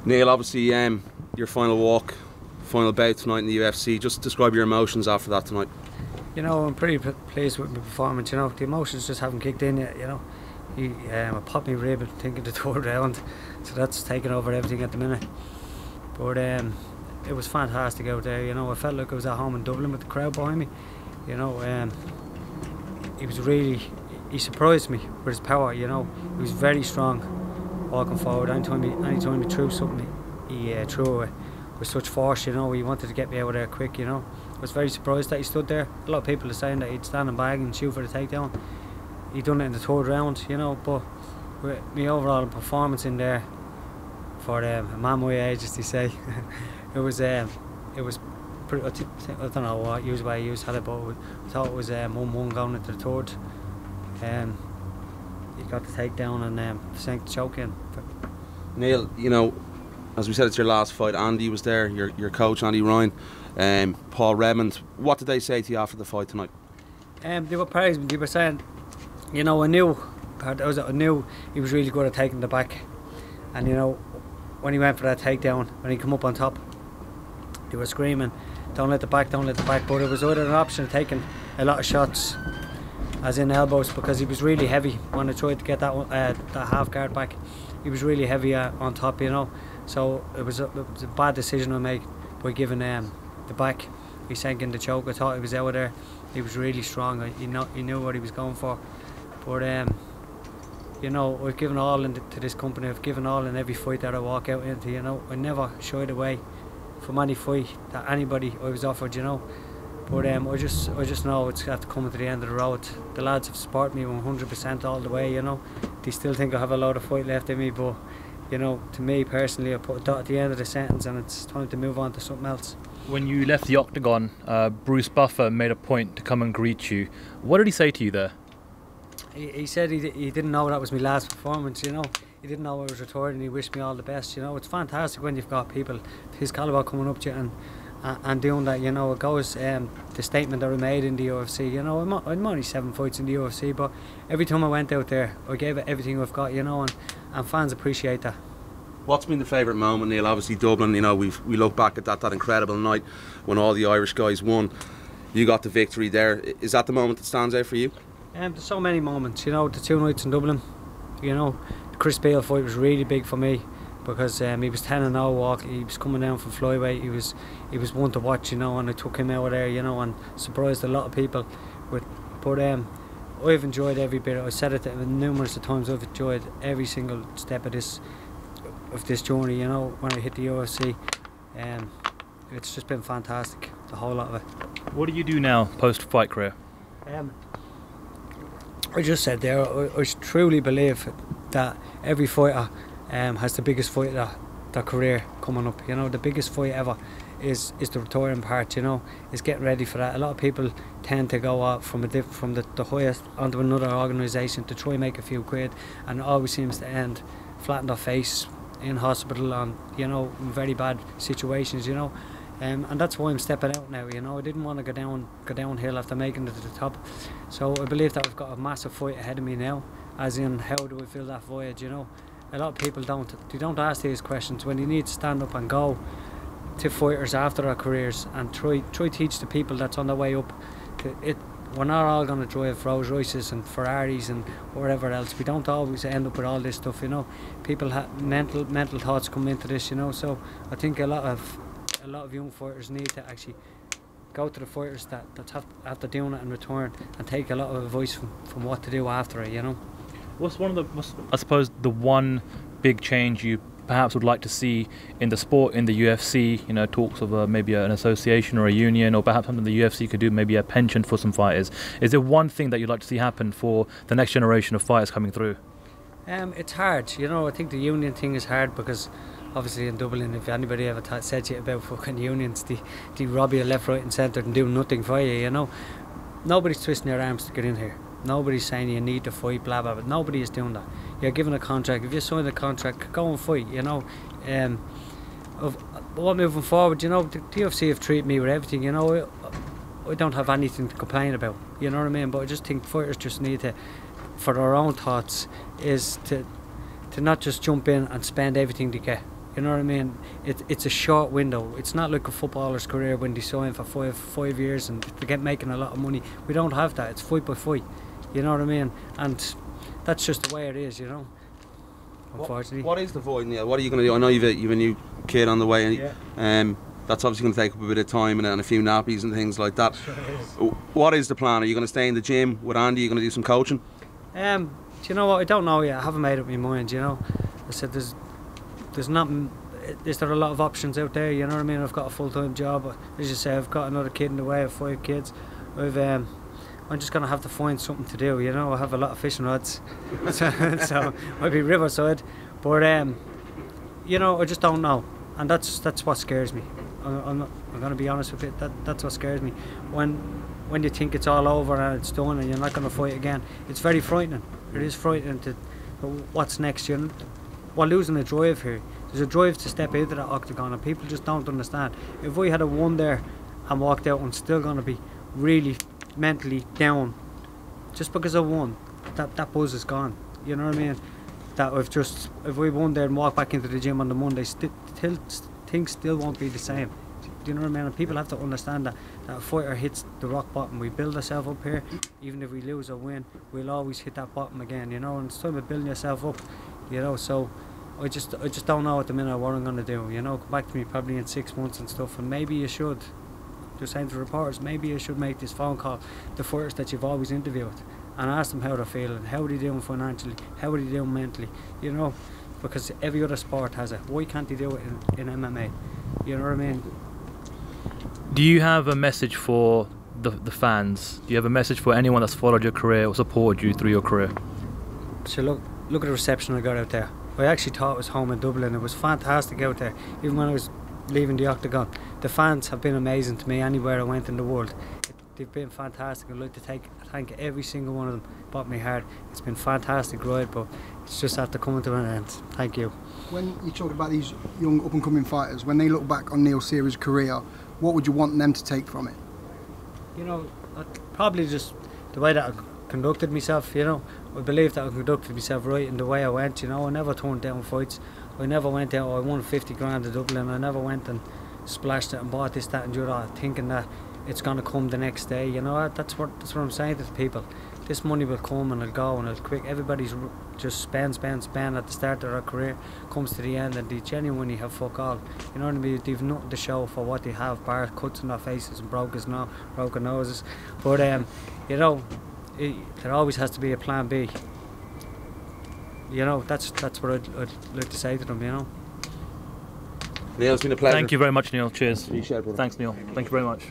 Neil, obviously your final walk, final bout tonight in the UFC. Just describe your emotions after that tonight. You know, I'm pretty pleased with my performance. You know, the emotions just haven't kicked in yet. You know, I popped my rib, I think, in the third round, so that's taken over everything at the minute. But it was fantastic out there. You know, I felt like I was at home in Dublin with the crowd behind me. You know, he surprised me with his power. You know, he was very strong walking forward. Anytime he threw something, he threw it with such force. You know, he wanted to get me out of there quick. You know, I was very surprised that he stood there. A lot of people are saying that he'd stand and bag and shoot for the takedown. He done it in the third round. You know, but with my overall performance in there for a man my age, as they say, it was pretty, I don't know what way he used had it, but I thought it was 1-1 going into the third. He got the takedown and sank the choke in. Neil, you know, as we said, it's your last fight. Andy was there, your coach Andy Ryan, Paul Redmond. What did they say to you after the fight tonight? They were praising me. They were saying, you know, I knew he was really good at taking the back, and you know, when he went for that takedown, when he come up on top, they were screaming, "Don't let the back, don't let the back." But it was either an option of taking a lot of shots, as in elbows, because he was really heavy when I tried to get that half guard back. He was really heavy on top, you know. So it was a bad decision I made by giving the back. He sank in the choke. I thought he was out of there. He was really strong. He knew what he was going for. But you know, I've given all to this company. I've given all in every fight that I walk out into. You know, I never shied away from any fight that anybody I was offered. You know. But I just know it's got to come to the end of the road. The lads have supported me 100% all the way, you know. They still think I have a lot of fight left in me, but, you know, to me personally, I put a dot at the end of the sentence and it's time to move on to something else. When you left the octagon, Bruce Buffer made a point to come and greet you. What did he say to you there? He said he didn't know that was my last performance, you know. He didn't know I was retired and he wished me all the best, you know. It's fantastic when you've got people his calibre coming up to you and doing that, you know. It goes the statement that I made in the UFC, you know. I'm only 7 fights in the UFC, but every time I went out there I gave it everything I've got, you know, and fans appreciate that. What's been the favourite moment, Neil? Obviously Dublin, you know, we look back at that incredible night when all the Irish guys won. You got the victory there. Is that the moment that stands out for you? There's so many moments, you know. The 2 nights in Dublin, you know. The Chris Beale fight was really big for me, because he was 10-0 walk. He was coming down from flyweight. He was one to watch, you know, and I took him out of there, you know, and surprised a lot of people with. But I've enjoyed every bit. I said it numerous of times. I've enjoyed every single step of this journey, you know. When I hit the UFC, it's just been fantastic, the whole lot of it. What do you do now post-fight career? I just said there, I truly believe that every fighter has the biggest fight of their career coming up. You know, the biggest fight ever is the retiring part. You know, is getting ready for that. A lot of people tend to go out from the highest onto another organisation to try and make a few quid, and it always seems to end flat on their face in hospital and, you know, in very bad situations. You know. And that's why I'm stepping out now, you know. I didn't want to go downhill after making it to the top. So I believe that I've got a massive fight ahead of me now, as in how do I feel that voyage, you know. A lot of people don't ask these questions when you need to stand up and go to fighters after their careers and try teach the people that's on their way up. We're not all going to drive Rolls Royces and Ferraris and whatever else. We don't always end up with all this stuff, you know. People have mental thoughts come into this, you know. So I think a lot of young fighters need to actually go to the fighters that after doing it in return and take a lot of advice from what to do after it, you know. What's I suppose the one big change you perhaps would like to see in the sport, in the UFC? You know, talks of maybe an association or a union, or perhaps something the UFC could do, maybe a pension for some fighters. Is there one thing that you'd like to see happen for the next generation of fighters coming through? It's hard, you know. I think the union thing is hard because obviously in Dublin, if anybody ever said to you about fucking unions, they rob you left, right and centre and do nothing for you, you know. Nobody's twisting their arms to get in here. Nobody's saying you need to fight, blah blah blah. Nobody is doing that. You're given a contract. If you sign a contract, go and fight, you know. But moving forward, you know, the UFC have treated me with everything, you know. I don't have anything to complain about, you know what I mean. But I just think fighters just need to, for their own thoughts, is to not just jump in and spend everything they get. You know what I mean? It's a short window. It's not like a footballer's career when they sign for five years and they get making a lot of money. We don't have that. It's fight by fight. You know what I mean? And that's just the way it is, you know. Unfortunately. What is the void, Neil? What are you going to do? I know you've a new kid on the way. Yeah. That's obviously going to take up a bit of time and a few nappies and things like that. Sure is. What is the plan? Are you going to stay in the gym with Andy? Are you going to do some coaching? Do you know what? I don't know yet. I haven't made up my mind, you know. I said there's not. Is there a lot of options out there? You know what I mean? I've got a full-time job. As you say, I've got another kid in the way. I have 5 kids. I'm just going to have to find something to do, you know. I have a lot of fishing rods, so I'll be riverside. But, you know, I just don't know. And that's what scares me. I'm going to be honest with you. That's what scares me. When you think it's all over and it's done and you're not going to fight again, it's very frightening. It is frightening to what's next. We're losing a drive here. There's a drive to step into that octagon and people just don't understand. If we had a won there and walked out, I'm still going to be really mentally down just because I won. That buzz is gone. You know what I mean? That if we won there and walked back into the gym on the Monday, things still won't be the same. Do you know what I mean? And people have to understand that a fighter hits the rock bottom. We build ourselves up here. Even if we lose or win, we'll always hit that bottom again, you know. And it's time of building yourself up, you know. So I just don't know at the minute what I'm going to do, you know. Come back to me probably in 6 months and stuff, and maybe you should. Just saying to reporters, maybe you should make this phone call to fighters that you've always interviewed and ask them how they're feeling, how are they doing financially, how are they doing mentally, you know, because every other sport has it. Why can't they do it in MMA? You know what I mean? Do you have a message for the fans? Do you have a message for anyone that's followed your career or supported you through your career? So look at the reception I got out there. I actually thought it was home in Dublin. It was fantastic out there, even when I was leaving the octagon. The fans have been amazing to me anywhere I went in the world. They've been fantastic. I'd like to thank every single one of them. Bought me hard. It's been a fantastic ride, but it's just after coming to an end. Thank you. When you talk about these young up and coming fighters, when they look back on Neil Seery's career, what would you want them to take from it? You know, probably just the way that I conducted myself, you know. I believe that I conducted myself right in the way I went, you know. I never turned down fights. I never went out, I won 50 grand in Dublin. I never went and splashed it and bought this, that and the other, thinking that it's going to come the next day, you know. That's what I'm saying to the people. This money will come and it'll go and it'll quick. Everybody's just spend at the start of their career, comes to the end and they genuinely have fuck all. You know what I mean? They've nothing to show for what they have, bar cuts in their faces and broken noses. But you know, there always has to be a plan B. You know, that's what I'd like to say to them, you know. Neil, it's been a pleasure. Thank you very much, Neil. Cheers. Appreciate it, brother. Thanks, Neil. Thank you very much.